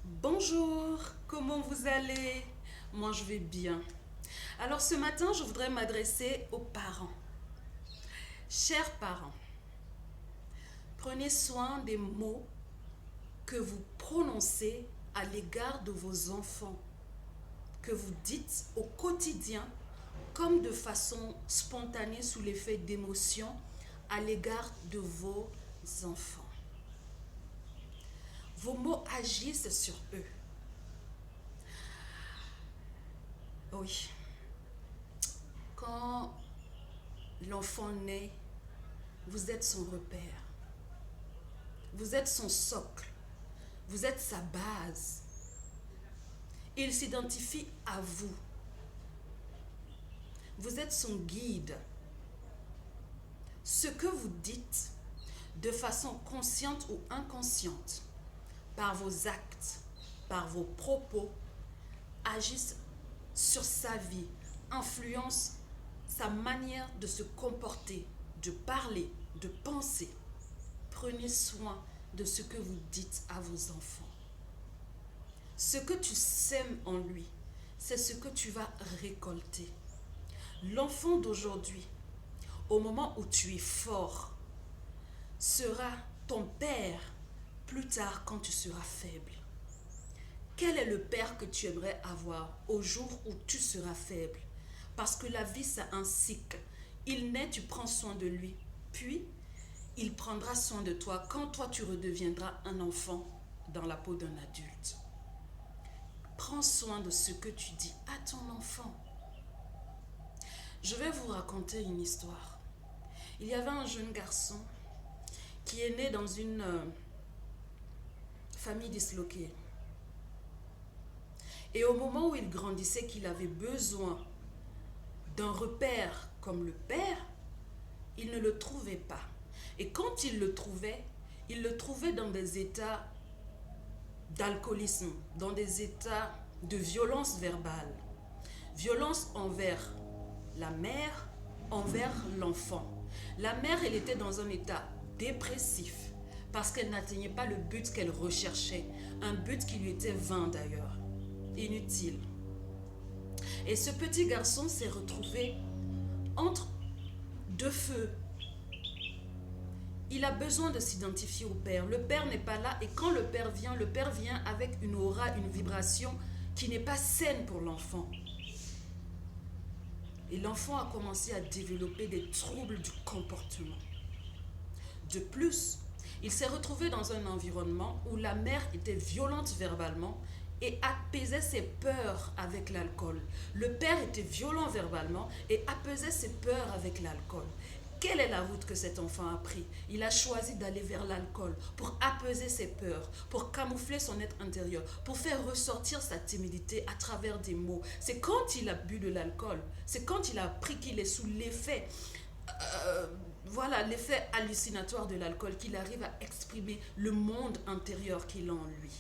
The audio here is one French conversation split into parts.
Bonjour, comment vous allez? Moi je vais bien. Alors ce matin, je voudrais m'adresser aux parents. Chers parents, prenez soin des mots que vous prononcez à l'égard de vos enfants, que vous dites au quotidien comme de façon spontanée sous l'effet d'émotion à l'égard de vos enfants. Vos mots agissent sur eux. Oui, quand l'enfant naît, vous êtes son repère. Vous êtes son socle. Vous êtes sa base. Il s'identifie à vous. Vous êtes son guide. Ce que vous dites de façon consciente ou inconsciente, par vos actes, par vos propos, agissent sur sa vie, influencent sa manière de se comporter, de parler, de penser. Prenez soin de ce que vous dites à vos enfants. Ce que tu sèmes en lui, c'est ce que tu vas récolter. L'enfant d'aujourd'hui, au moment où tu es fort, sera ton père plus tard quand tu seras faible. Quel est le père que tu aimerais avoir au jour où tu seras faible? Parce que la vie, c'est un cycle. Il naît, tu prends soin de lui. Puis, il prendra soin de toi quand toi, tu redeviendras un enfant dans la peau d'un adulte. Prends soin de ce que tu dis à ton enfant. Je vais vous raconter une histoire. Il y avait un jeune garçon qui est né dans une famille disloquée. Et au moment où il grandissait, qu'il avait besoin d'un repère comme le père, il ne le trouvait pas. Et quand il le trouvait dans des états d'alcoolisme, dans des états de violence verbale. Violence envers la mère, envers l'enfant. La mère, elle était dans un état dépressif parce qu'elle n'atteignait pas le but qu'elle recherchait, un but qui lui était vain d'ailleurs, inutile. Et ce petit garçon s'est retrouvé entre deux feux. Il a besoin de s'identifier au père. Le père n'est pas là et quand le père vient avec une aura, une vibration qui n'est pas saine pour l'enfant. Et l'enfant a commencé à développer des troubles du comportement. De plus, il s'est retrouvé dans un environnement où la mère était violente verbalement et apaisait ses peurs avec l'alcool. Le père était violent verbalement et apaisait ses peurs avec l'alcool. Quelle est la route que cet enfant a pris? Il a choisi d'aller vers l'alcool pour apaiser ses peurs, pour camoufler son être intérieur, pour faire ressortir sa timidité à travers des mots. C'est quand il a bu de l'alcool, c'est quand il a appris qu'il est sous l'effet, l'effet hallucinatoire de l'alcool qu'il arrive à exprimer le monde intérieur qu'il a en lui.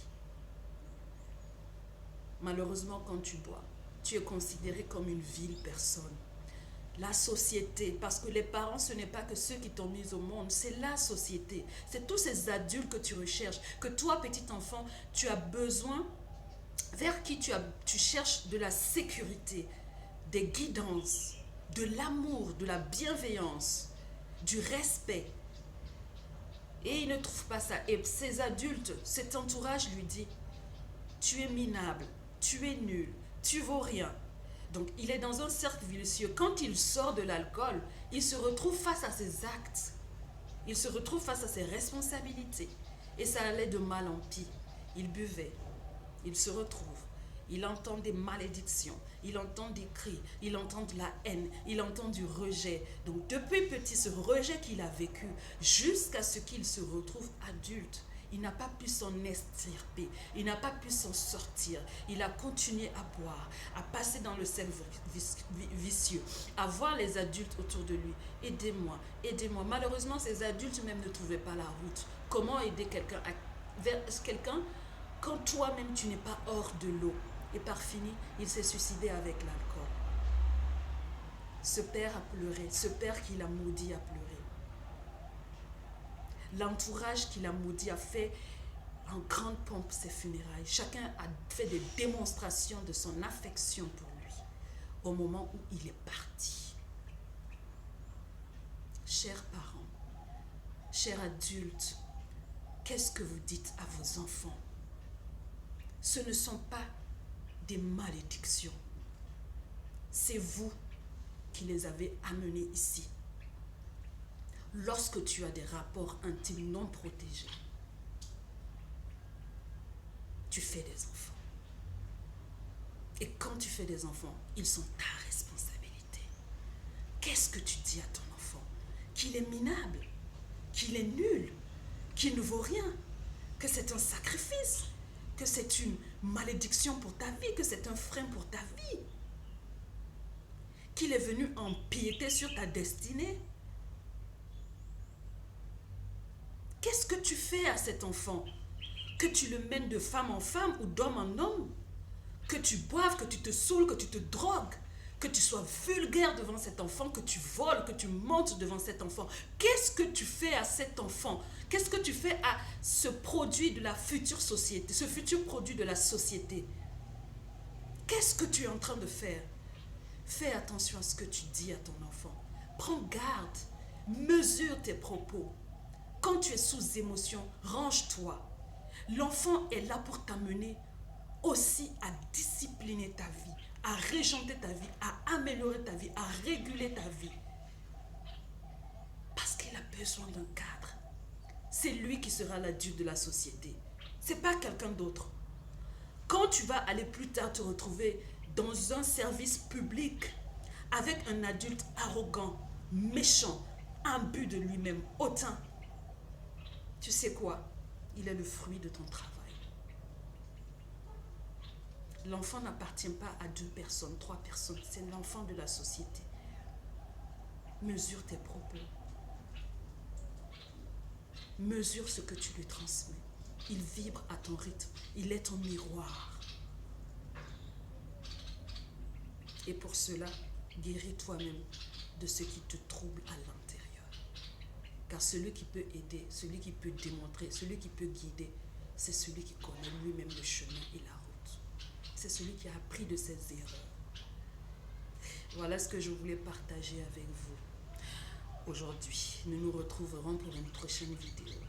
Malheureusement, quand tu bois, tu es considéré comme une vile personne. La société, parce que les parents, ce n'est pas que ceux qui t'ont mis au monde, c'est la société. C'est tous ces adultes que tu recherches, que toi, petit enfant, tu as besoin, vers qui tu cherches de la sécurité, des guidances, de l'amour, de la bienveillance, du respect. Et il ne trouve pas ça. Et ces adultes, cet entourage lui dit, tu es minable, tu es nul, tu vaux rien. Donc il est dans un cercle vicieux. Quand il sort de l'alcool, il se retrouve face à ses actes. Il se retrouve face à ses responsabilités. Et ça allait de mal en pis. Il buvait. Il se retrouve. Il entend des malédictions. Il entend des cris. Il entend de la haine. Il entend du rejet. Donc depuis petit, ce rejet qu'il a vécu, jusqu'à ce qu'il se retrouve adulte, il n'a pas pu s'en extirper, il n'a pas pu s'en sortir. Il a continué à boire, à passer dans le cercle vicieux, à voir les adultes autour de lui. Aidez-moi, aidez-moi. Malheureusement, ces adultes même ne trouvaient pas la route. Comment aider quelqu'un quand toi-même tu n'es pas hors de l'eau? Et par fini, il s'est suicidé avec l'alcool. Ce père a pleuré, ce père qui l'a maudit a pleuré. L'entourage qui l'a maudit a fait en grande pompe ses funérailles. Chacun a fait des démonstrations de son affection pour lui au moment où il est parti. Chers parents, chers adultes, qu'est-ce que vous dites à vos enfants? Ce ne sont pas des malédictions. C'est vous qui les avez amenés ici. Lorsque tu as des rapports intimes non protégés, tu fais des enfants. Et quand tu fais des enfants, ils sont ta responsabilité. Qu'est-ce que tu dis à ton enfant? Qu'il est minable, qu'il est nul, qu'il ne vaut rien, que c'est un sacrifice, que c'est une malédiction pour ta vie, que c'est un frein pour ta vie, qu'il est venu empiéter sur ta destinée. Qu'est-ce que tu fais à cet enfant? Que tu le mènes de femme en femme ou d'homme en homme? Que tu boives, que tu te saoules, que tu te drogues, que tu sois vulgaire devant cet enfant, que tu voles, que tu montes devant cet enfant. Qu'est-ce que tu fais à cet enfant? Qu'est-ce que tu fais à ce produit de la future société, ce futur produit de la société? Qu'est-ce que tu es en train de faire? Fais attention à ce que tu dis à ton enfant. Prends garde, mesure tes propos. Quand tu es sous émotion, range-toi. L'enfant est là pour t'amener aussi à discipliner ta vie, à régenter ta vie, à améliorer ta vie, à réguler ta vie. Parce qu'il a besoin d'un cadre. C'est lui qui sera l'adulte de la société. Ce n'est pas quelqu'un d'autre. Quand tu vas aller plus tard te retrouver dans un service public avec un adulte arrogant, méchant, imbu de lui-même, hautain, tu sais quoi? Il est le fruit de ton travail. L'enfant n'appartient pas à 2 personnes, 3 personnes. C'est l'enfant de la société. Mesure tes propos. Mesure ce que tu lui transmets. Il vibre à ton rythme. Il est ton miroir. Et pour cela, guéris toi-même de ce qui te trouble à l'intérieur. Car celui qui peut aider, celui qui peut démontrer, celui qui peut guider, c'est celui qui connaît lui-même le chemin et la route. C'est celui qui a appris de ses erreurs. Voilà ce que je voulais partager avec vous aujourd'hui. Nous nous retrouverons pour une prochaine vidéo.